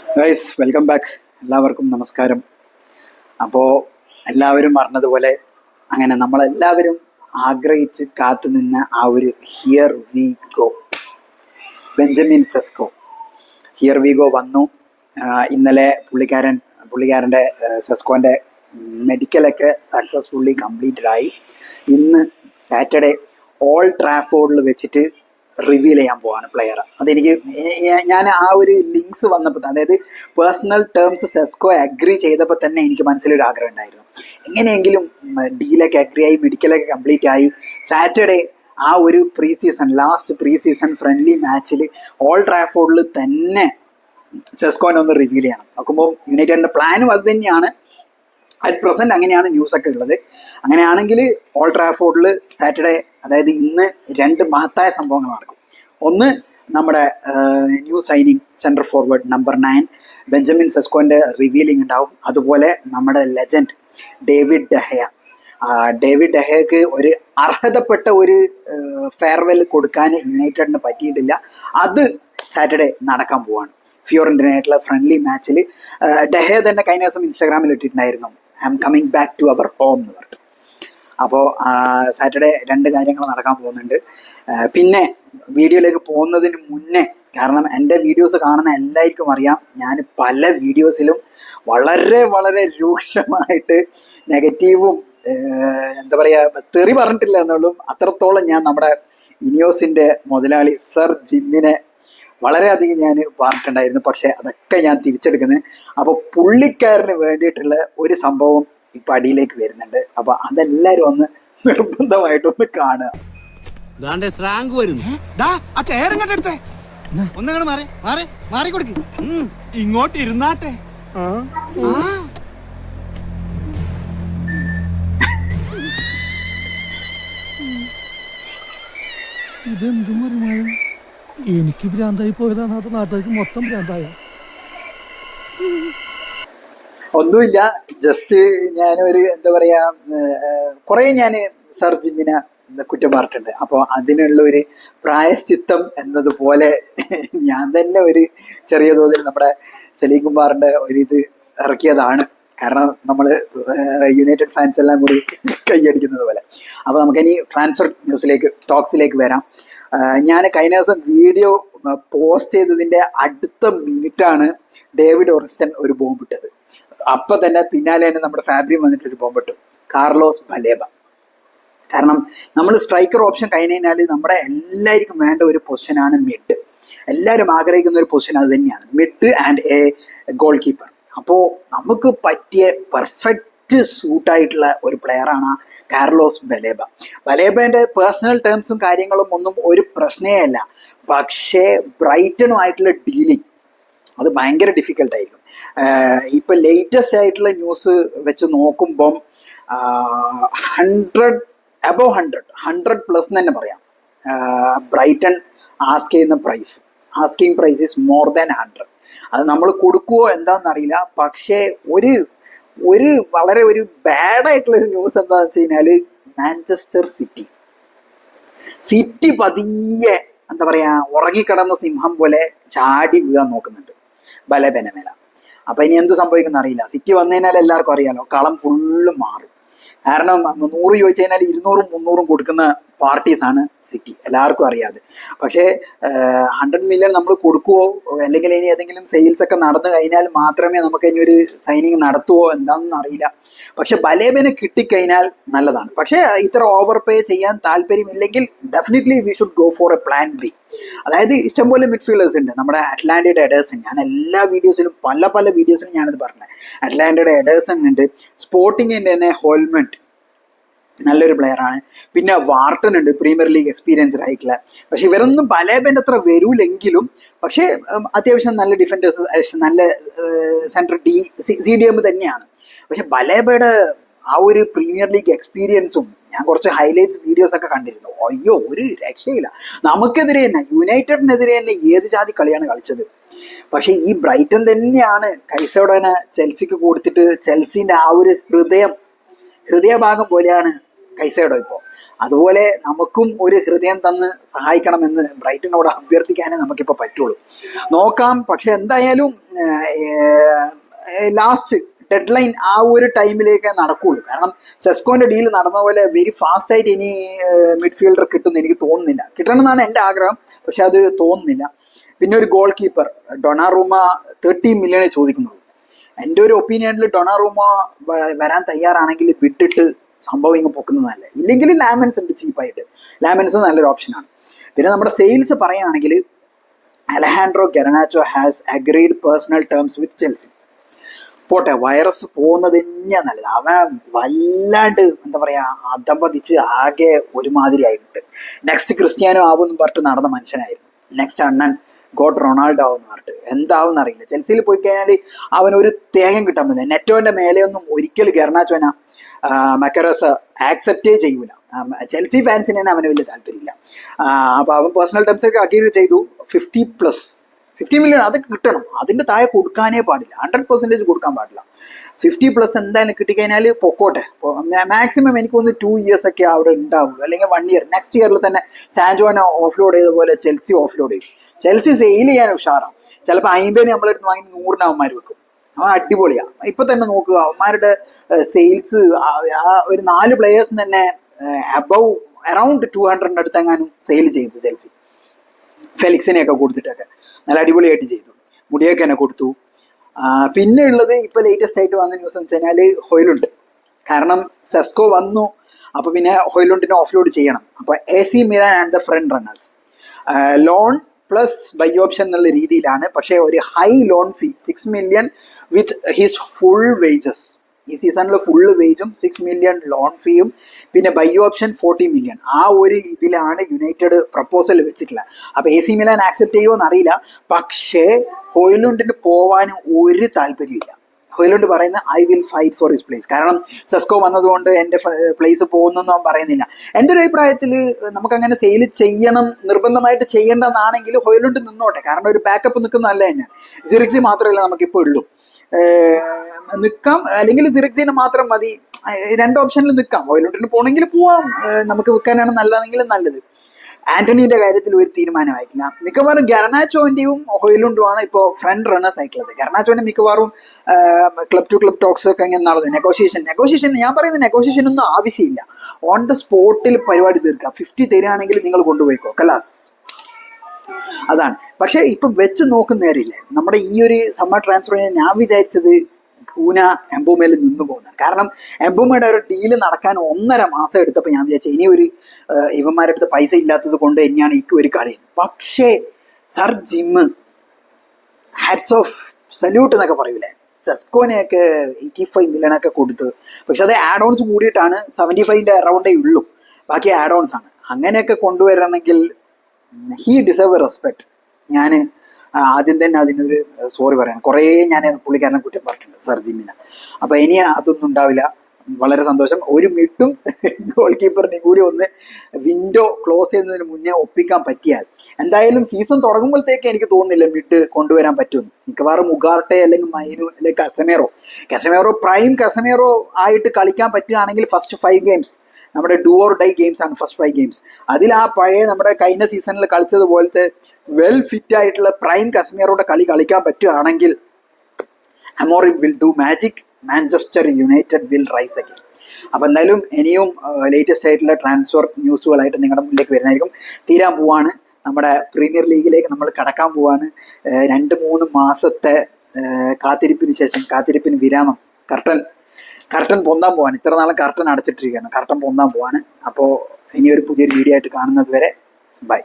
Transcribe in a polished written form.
Guys welcome back. എല്ലാവർക്കും നമസ്കാരം. അപ്പോൾ എല്ലാവരും പറഞ്ഞതുപോലെ അങ്ങനെ നമ്മളെല്ലാവരും ആഗ്രഹിച്ച് കാത്തു നിന്ന ആ ഒരു here we go, Benjamin Sesko here we go വന്നു. ഇന്നലെ പുള്ളിക്കാരൻ്റെ സെസ്കോൻ്റെ മെഡിക്കലൊക്കെ സക്സസ്ഫുള്ളി കംപ്ലീറ്റഡ് ആയി. ഇന്ന് സാറ്റർഡേ ഓൾഡ് ട്രാഫോർഡിൽ വെച്ചിട്ട് റിവീൽ ചെയ്യാൻ പോവാണ് പ്ലെയർ. അതെനിക്ക് ഞാൻ ആ ഒരു ലിങ്ക്സ് വന്നപ്പോൾ, അതായത് പേഴ്സണൽ ടേംസ് സെസ്കോ അഗ്രി ചെയ്തപ്പോൾ തന്നെ എനിക്ക് മനസ്സിലൊരു ആഗ്രഹം ഉണ്ടായിരുന്നു, എങ്ങനെയെങ്കിലും ഡീലൊക്കെ അഗ്രി ആയി മെഡിക്കലൊക്കെ കംപ്ലീറ്റ് ആയി സാറ്റർഡേ ആ ഒരു ലാസ്റ്റ് പ്രീ സീസൺ ഫ്രണ്ട്ലി മാച്ചിൽ ഓൾഡ് ട്രാഫോർഡിൽ തന്നെ സെസ്കോനെ ഒന്ന് റിവീൽ ചെയ്യണം. നോക്കുമ്പോൾ യുണൈറ്റഡിൻ്റെ പ്ലാനും അത് തന്നെയാണ്. അറ്റ് പ്രസൻറ്റ് അങ്ങനെയാണ് ന്യൂസൊക്കെ ഉള്ളത്. അങ്ങനെയാണെങ്കിൽ ഓൾഡ് ട്രാഫോർഡിൽ സാറ്റർഡേ, അതായത് ഇന്ന്, രണ്ട് മഹത്തായ സംഭവങ്ങൾ നടക്കും. ഒന്ന്, നമ്മുടെ new signing centre forward number 9 Benjamin സെസ്കോൻ്റെ റിവീലിംഗ് ഉണ്ടാവും. അതുപോലെ നമ്മുടെ ലെജൻഡ് ഡേവിഡ് ഡെഹയ്ക്ക് ഒരു അർഹതപ്പെട്ട ഒരു ഫെയർവെൽ കൊടുക്കാൻ യുണൈറ്റഡിന് പറ്റിയിട്ടില്ല. അത് സാറ്റർഡേ നടക്കാൻ പോവാണ്. ഫിയോറന്റിനായിട്ടുള്ള ഫ്രണ്ട്ലി മാച്ചിൽ ഡെഹ തന്നെ കഴിഞ്ഞ ദിവസം ഇൻസ്റ്റാഗ്രാമിൽ ഇട്ടിട്ടുണ്ടായിരുന്നു, I am coming back to our home എന്ന് പറഞ്ഞിട്ട്. അപ്പോൾ സാറ്റർഡേ രണ്ട് കാര്യങ്ങൾ നടക്കാൻ പോകുന്നുണ്ട്. പിന്നെ വീഡിയോയിലേക്ക് പോകുന്നതിന് മുന്നേ, കാരണം എൻ്റെ വീഡിയോസ് കാണുന്ന എല്ലാവർക്കും അറിയാം, ഞാൻ പല വീഡിയോസിലും വളരെ വളരെ രൂക്ഷമായിട്ട് നെഗറ്റീവും എന്താ പറയുക, തെറി പറഞ്ഞിട്ടില്ല എന്നുള്ളൂ, അത്രത്തോളം ഞാൻ നമ്മുടെ ഇനിയോസിൻ്റെ മുതലാളി സർ ജിമ്മിനെ വളരെയധികം ഞാൻ പറഞ്ഞിട്ടുണ്ടായിരുന്നു. പക്ഷെ അതൊക്കെ ഞാൻ തിരിച്ചെടുക്കുന്നത്. അപ്പോൾ പുള്ളിക്കാരന് വേണ്ടിയിട്ടുള്ള ഒരു സംഭവം ഇപ്പം അടിയിലേക്ക് വരുന്നുണ്ട്. അപ്പോൾ അതെല്ലാവരും ഒന്ന് നിർബന്ധമായിട്ടൊന്ന് കാണുക. ഇങ്ങോട്ട് ഇരുന്നാട്ടെ. ഇതെന്തും മറിമായും എനിക്ക് ഭ്രാന്തായി പോയതാണ്, അത് നാട്ടുകാർക്ക് മൊത്തം ഭ്രാന്തായ. ഒന്നുമില്ല, ജസ്റ്റ് ഞാനൊരു എന്താ പറയാ, കുറേ ഞാൻ സർ ജിമ്മിനെ കുറ്റം പറഞ്ഞിട്ടുണ്ട്. അപ്പോൾ അതിനുള്ള ഒരു പ്രായശ്ചിത്തം എന്നതുപോലെ ഞാൻ തന്നെ ഒരു ചെറിയ തോതിൽ നമ്മുടെ സലീം കുമാറിൻ്റെ ഒരിത് ഇറക്കിയതാണ്. കാരണം നമ്മൾ യുണൈറ്റഡ് ഫാൻസ് എല്ലാം കൂടി കൈയടിക്കുന്നത് പോലെ. അപ്പോൾ നമുക്കിനി ട്രാൻസ്ഫർ ടോക്സിലേക്ക് വരാം. ഞാൻ കഴിഞ്ഞ ദിവസം വീഡിയോ പോസ്റ്റ് ചെയ്തതിൻ്റെ അടുത്ത മിനിറ്റാണ് ഡേവിഡ് ഒറിസ്റ്റൻ ഒരു ബോംബിട്ടത്. അപ്പം തന്നെ പിന്നാലെ തന്നെ നമ്മുടെ ഫാബ്രി വന്നിട്ടൊരു ബോംബിട്ടു, കാർലോസ് ബലേബ. കാരണം നമ്മൾ സ്ട്രൈക്കർ ഓപ്ഷൻ കഴിഞ്ഞാൽ നമ്മുടെ എല്ലാവർക്കും വേണ്ട ഒരു പൊസിഷനാണ് മിഡ്. എല്ലാവരും ആഗ്രഹിക്കുന്ന ഒരു പൊസിഷൻ അത് തന്നെയാണ്, mid and A goal keeper. അപ്പോൾ നമുക്ക് പറ്റിയ പെർഫെക്റ്റ് സൂട്ടായിട്ടുള്ള ഒരു പ്ലെയറാണ് കാർലോസ് ബലേബേൻ്റെ പേഴ്സണൽ ടേംസും കാര്യങ്ങളും ഒന്നും ഒരു പ്രശ്നമേ അല്ല. പക്ഷേ ബ്രൈറ്റണുമായിട്ടുള്ള ഡീലിംഗ് അത് ഭയങ്കര ഡിഫിക്കൽട്ടായിരിക്കും. ഇപ്പം ലേറ്റസ്റ്റ് ആയിട്ടുള്ള ന്യൂസ് വെച്ച് നോക്കുമ്പം 100+ തന്നെ പറയാം. Brighton asking price is more than 100. അത് നമ്മൾ കൊടുക്കുമോ എന്താണെന്നറിയില്ല. പക്ഷേ ഒരു വളരെ ഒരു ബാഡായിട്ടുള്ളൊരു ന്യൂസ് എന്താണെന്ന് വെച്ച് കഴിഞ്ഞാൽ, മാഞ്ചസ്റ്റർ സിറ്റി പതിയെ എന്താ പറയുക, ഉറങ്ങിക്കിടന്ന സിംഹം പോലെ ചാടി വീഴാൻ നോക്കുന്നുണ്ട് ബലേബേൻ്റെ മേലെ. അപ്പം ഇനി എന്ത് സംഭവിക്കുന്ന അറിയില്ല. സിറ്റി വന്നു കഴിഞ്ഞാൽ എല്ലാവർക്കും അറിയാലോ, കളം ഫുള്ള് മാറും. കാരണം 100 ചോദിച്ചു കഴിഞ്ഞാൽ 200 300 കൊടുക്കുന്ന പാർട്ടീസാണ് സിറ്റി, എല്ലാവർക്കും അറിയാതെ. പക്ഷേ 100 മില്യൺ നമ്മൾ കൊടുക്കുമോ, അല്ലെങ്കിൽ ഇനി ഏതെങ്കിലും സെയിൽസ് ഒക്കെ നടന്നു കഴിഞ്ഞാൽ മാത്രമേ നമുക്ക് ഇനി ഒരു സൈനിങ് നടത്തുമോ എന്താണെന്ന് അറിയില്ല. പക്ഷെ ബലേബനെ കിട്ടിക്കഴിഞ്ഞാൽ നല്ലതാണ്. പക്ഷേ ഇത്ര ഓവർ പേ ചെയ്യാൻ താല്പര്യമില്ലെങ്കിൽ definitely we should go for a plan B. അതായത് ഇഷ്ടംപോലെ മിഡ്ഫീൽഡേഴ്സ് ഉണ്ട്. നമ്മുടെ അറ്റ്ലാന്റയുടെ എഡേഴ്സൺ, ഞാൻ എല്ലാ വീഡിയോസിലും പല വീഡിയോസിലും ഞാനത് പറഞ്ഞത്, അറ്റ്ലാന്റയുടെ എഡേഴ്സൺ ഉണ്ട്. സ്പോർട്ടിങ്ങിൻ്റെ തന്നെ ഹോൾമെന്റ് നല്ലൊരു പ്ലെയറാണ്. പിന്നെ വാർട്ടൺ ഉണ്ട്, പ്രീമിയർ ലീഗ് എക്സ്പീരിയൻസ്ഡ് ആയിട്ടുള്ള. പക്ഷെ ഇവരൊന്നും ബലേബൻ്റെ അത്ര വരൂലെങ്കിലും പക്ഷേ അത്യാവശ്യം നല്ല ഡിഫൻഡേഴ്സ്, നല്ല സെൻട്രൽ CDM തന്നെയാണ്. പക്ഷെ ബലേബയുടെ ആ ഒരു പ്രീമിയർ ലീഗ് എക്സ്പീരിയൻസും ഞാൻ കുറച്ച് ഹൈലൈറ്റ്സ് വീഡിയോസ് ഒക്കെ കണ്ടിരുന്നു. അയ്യോ, ഒരു രക്ഷയില്ല. നമുക്കെതിരെ തന്നെ, യുണൈറ്റഡിനെതിരെ തന്നെ ഏത് ജാതി കളിയാണ് കളിച്ചത്. പക്ഷേ ഈ ബ്രൈറ്റൺ തന്നെയാണ് കൈസോഡനെ ചെൽസിക്ക് കൊടുത്തിട്ട് ചെൽസിൻ്റെ ആ ഒരു ഹൃദയഭാഗം പോലെയാണ് കൈസൈഡോ ഇപ്പോൾ. അതുപോലെ നമുക്കും ഒരു ഹൃദയം തന്ന് സഹായിക്കണമെന്ന് ബ്രൈറ്റനോട് അഭ്യർത്ഥിക്കാനേ നമുക്കിപ്പോൾ പറ്റുള്ളൂ. നോക്കാം. പക്ഷെ എന്തായാലും ലാസ്റ്റ് ഡെഡ് ലൈൻ ആ ഒരു ടൈമിലേക്ക് നടക്കുകയുള്ളൂ. കാരണം സെസ്കോന്റെ ഡീൽ നടന്ന പോലെ വെരി ഫാസ്റ്റ് ആയിട്ട് ഇനി മിഡ്ഫീൽഡർ കിട്ടുമെന്ന് എനിക്ക് തോന്നുന്നില്ല. കിട്ടണമെന്നാണ് എൻ്റെ ആഗ്രഹം, പക്ഷെ അത് തോന്നുന്നില്ല. പിന്നെ ഒരു ഗോൾ കീപ്പർ ഡൊണാറൂമ 30 മില്യണേ ചോദിക്കുന്നുള്ളൂ. എൻ്റെ ഒരു ഒപ്പീനിയനിൽ ഡൊണാറൂമ വരാൻ തയ്യാറാണെങ്കിൽ വിട്ടിട്ട് സംഭവം ഇങ്ങ് പൊക്കുന്നതല്ല. ഇല്ലെങ്കിൽ ലാമൻസ് ഉണ്ട് ചീപ്പായിട്ട്. ലാമൻസ് നല്ലൊരു ഓപ്ഷനാണ്. പിന്നെ നമ്മുടെ സെയിൽസ് പറയുകയാണെങ്കിൽ Alejandro Garnacho has agreed personal terms with Chelsea. പോട്ടെ, വൈറസ് പോകുന്നത് തന്നെയാണ് നല്ലത്. അവൻ വല്ലാണ്ട് എന്താ പറയാ അധംപതിച്ച് ആകെ ഒരുമാതിരി ആയിട്ടുണ്ട്. നെക്സ്റ്റ് ക്രിസ്ത്യാനോ ആവുമെന്ന് പറഞ്ഞിട്ട് നടന്ന മനുഷ്യനായിരുന്നു. നെക്സ്റ്റ് അണ്ണൻ ഗോഡ് റൊണാൾഡോ ആവുമെന്ന് പറഞ്ഞിട്ട് എന്താവും അറിയില്ല. ചെൽസിയിൽ പോയി കഴിഞ്ഞാൽ അവനൊരു തേങ്ങം കിട്ടാൻ പറ്റില്ല. നെറ്റോന്റെ മേലെയൊന്നും ഒരിക്കലും ഗെർനാച്ചോന മക്കറസ് ആക്സെപ്റ്റേ ചെയ്യൂല. ചെൽസി ഫാൻസിന് തന്നെ അവന് വലിയ താല്പര്യമില്ല. അപ്പോൾ അവൻ പേഴ്സണൽ ടേംസ് ഒക്കെ അഗ്രി ചെയ്തു. 50 മില്യൺ അത് കിട്ടണം. അതിൻ്റെ താഴെ കൊടുക്കാനേ പാടില്ല. 100% കൊടുക്കാൻ പാടില്ല. 50+ എന്തായാലും കിട്ടിക്കഴിഞ്ഞാൽ പൊക്കോട്ടെ. മാക്സിമം എനിക്ക് തോന്നുന്നു 2 years ഒക്കെ അവിടെ ഉണ്ടാവും, അല്ലെങ്കിൽ 1 year. നെക്സ്റ്റ് ഇയറിൽ തന്നെ സാൻജോനെ ഓഫ്ലോഡ് ചെയ്ത പോലെ ചെൽസി ഓഫ്ലോഡ് ചെയ്യും. ചെൽസി സെയിൽ ചെയ്യാൻ ഉഷാറാണ്. ചിലപ്പോൾ 50 നമ്മളെടുത്ത് വാങ്ങി 100 അവന്മാർ വെക്കും. അവൻ അടിപൊളിയാണ്. ഇപ്പൊ തന്നെ നോക്കുക, അവന്മാരുടെ സെയിൽസ് ഒരു 4 പ്ലേയേഴ്സ് തന്നെ അറൗണ്ട് 200 അടുത്തെങ്ങാനും സെയിൽ ചെയ്തു ചെൽസി. ഫെലിക്സിനെയൊക്കെ കൊടുത്തിട്ടൊക്കെ നല്ല അടിപൊളിയായിട്ട് ചെയ്തു. മുടിയൊക്കെ തന്നെ കൊടുത്തു. പിന്നെ ഉള്ളത് ഇപ്പോൾ ലേറ്റസ്റ്റ് ആയിട്ട് വന്ന ന്യൂസ് എന്ന് വെച്ച് കഴിഞ്ഞാൽ ഹോയ്ലുണ്ട്. കാരണം സെസ്കോ വന്നു, അപ്പോൾ പിന്നെ ഹോയ്ലുണ്ടിനെ ഓഫ്ലോഡ് ചെയ്യണം. അപ്പോൾ AC Milan and the front runners loan plus buy option എന്നുള്ള രീതിയിലാണ്. പക്ഷേ ഒരു high loan fee 6 million with his full wages. ഈ സീസണിൽ ഫുള്ള് വേജും 6 million ലോൺ ഫീയും പിന്നെ ബൈ ഓപ്ഷൻ 40 million. ആ ഒരു ഇതിലാണ് യുണൈറ്റഡ് പ്രപ്പോസൽ വെച്ചിട്ടുള്ളത്. അപ്പോൾ AC മിലാൻ ആക്സെപ്റ്റ് ചെയ്യുമോ എന്നറിയില്ല. പക്ഷേ ഹോയ്ലുണ്ടിന് പോവാനും ഒരു താല്പര്യമില്ല. ഹോയ്ലുണ്ട് പറയുന്ന I will fight for his place. കാരണം സെസ്കോ വന്നതുകൊണ്ട് എൻ്റെ പ്ലേസ് പോകുന്നൊന്നും അവൻ പറയുന്നില്ല. എൻ്റെ ഒരു അഭിപ്രായത്തിൽ നമുക്കങ്ങനെ സെയിൽ ചെയ്യണം, നിർബന്ധമായിട്ട് ചെയ്യേണ്ടതെന്നാണെങ്കിൽ ഹോയ്ലുണ്ട് നിന്നോട്ടെ. കാരണം ഒരു ബാക്കപ്പ് നിൽക്കുന്ന നല്ല തന്നെ. സിറിക്സി മാത്രമല്ല നമുക്കിപ്പോൾ ഉള്ളൂ. നിൽക്കാം, അല്ലെങ്കിൽ സിറിക്സിന് മാത്രം മതി. 2 ഓപ്ഷനിൽ നിൽക്കാം. ഹോയ്ലുണ്ടിന് പോകണമെങ്കിൽ പോവാം, നമുക്ക് വിൽക്കാനാണ് നല്ലതെങ്കിലും നല്ലത്. ആന്റണീന്റെ കാര്യത്തിൽ ഒരു തീരുമാനമായിട്ടില്ല. മിക്കവാറും ഗെർനാച്ചോന്റെയും ഹോയ്ലുണ്ടുമാണ് ഇപ്പോൾ ഫ്രണ്ട് റണ്ണേഴ്സ് ആയിട്ടുള്ളത്. ഗെർനാച്ചോന്റെ മിക്കവാറും ക്ലബ് ടു ക്ലബ് ടോക്സ് ഒക്കെ ഇങ്ങനെ നടന്നു. നെഗോഷിയേഷൻ ഞാൻ പറയുന്ന നെഗോഷിയേഷൻ ഒന്നും ആവശ്യമില്ല. ഓൺ ദ സ്പോട്ടിൽ പരിപാടി തീർക്കുക. 50 തരികയാണെങ്കിൽ നിങ്ങൾ കൊണ്ടുപോയിക്കോ, കലാസ്. അതാണ്. പക്ഷെ ഇപ്പം വെച്ച് നോക്കുന്ന നേരില്ലേ, നമ്മുടെ ഈ ഒരു സമ്മർ ട്രാൻസ്ഫർ ഞാൻ വിചാരിച്ചത് കൂന എംബൂമയിൽ നിന്ന് പോകുന്നതാണ്. കാരണം എംബൂമയുടെ ഒരു ഡീല് നടക്കാൻ 1.5 മാസം എടുത്തപ്പോൾ ഞാൻ വിചാരിച്ചു ഇനി ഒരു ഇവന്മാരുടെ അടുത്ത് പൈസ ഇല്ലാത്തത് കൊണ്ട് തന്നെയാണ് ഈ ഒരു കളി. പക്ഷേ sir gym hats off salute എന്നൊക്കെ പറയൂലേ, സെസ്കോനെയൊക്കെ 85 million ഒക്കെ കൊടുത്ത്. പക്ഷെ അത് ആഡ് ഓൺസ് കൂടിയിട്ടാണ്. 75 അറൗണ്ടേ ഉള്ളൂ, ബാക്കി ആഡ് ഓൺസ് ആണ്. അങ്ങനെയൊക്കെ കൊണ്ടുവരണമെങ്കിൽ ഹീ ഡിസേർവ് റെസ്പെക്ട്. ഞാൻ ആദ്യം തന്നെ അതിനൊരു സോറി പറയണം. കുറേ ഞാൻ പുള്ളിക്കാരനെ കുറ്റം പറഞ്ഞിട്ടുണ്ട്, സർ ജിമ്മിനെ. അപ്പോൾ ഇനി അതൊന്നും ഉണ്ടാവില്ല. വളരെ സന്തോഷം. ഒരു മിഡും ഗോൾ കീപ്പറിനെയും കൂടി ഒന്ന് വിൻഡോ ക്ലോസ് ചെയ്യുന്നതിന് മുന്നേ ഒപ്പിക്കാൻ പറ്റിയാൽ എന്തായാലും സീസൺ തുടങ്ങുമ്പോഴത്തേക്ക് എനിക്ക് തോന്നുന്നില്ല മിഡ് കൊണ്ടുവരാൻ പറ്റുമെന്ന്. മിക്കവാറും ഉഗാർട്ടെ അല്ലെങ്കിൽ മൈനു അല്ലെങ്കിൽ കസമേറോ പ്രൈം കസമേറോ ആയിട്ട് കളിക്കാൻ പറ്റുകയാണെങ്കിൽ ഫസ്റ്റ് 5 games നമ്മുടെ ഡു ഓർ ഡൈ ഗെയിംസ് ആണ്. ഫസ്റ്റ് 5 games അതിൽ ആ പഴയ നമ്മുടെ കഴിഞ്ഞ സീസണിൽ കളിച്ചതുപോലത്തെ വെൽ ഫിറ്റ് ആയിട്ടുള്ള പ്രൈം കസമേറോയുടെ കളിക്കാൻ പറ്റുകയാണെങ്കിൽ Amorim will do magic. Manchester United will rice again. അപ്പോൾ എന്തായാലും ഇനിയും ലേറ്റസ്റ്റ് ആയിട്ടുള്ള ട്രാൻസ്ഫർ ന്യൂസുകളായിട്ട് നിങ്ങളുടെ മുന്നിലേക്ക് വരുന്നതായിരിക്കും. തീരാൻ പോവാണ്, നമ്മുടെ പ്രീമിയർ ലീഗിലേക്ക് നമ്മൾ കടക്കാൻ പോവാണ്. 2-3 മാസത്തെ കാത്തിരിപ്പിന് ശേഷം, കാത്തിരിപ്പിന് വിരാമം, കർട്ടൻ പൊന്താൻ പോവാണ്. ഇത്ര നാളും കർട്ടൻ അടച്ചിട്ടിരിക്കുകയാണ്, കർട്ടൻ പൊന്താൻ പോവാണ്. അപ്പോൾ ഇനിയൊരു പുതിയൊരു വീഡിയോ ആയിട്ട് കാണുന്നത് വരെ ബൈ.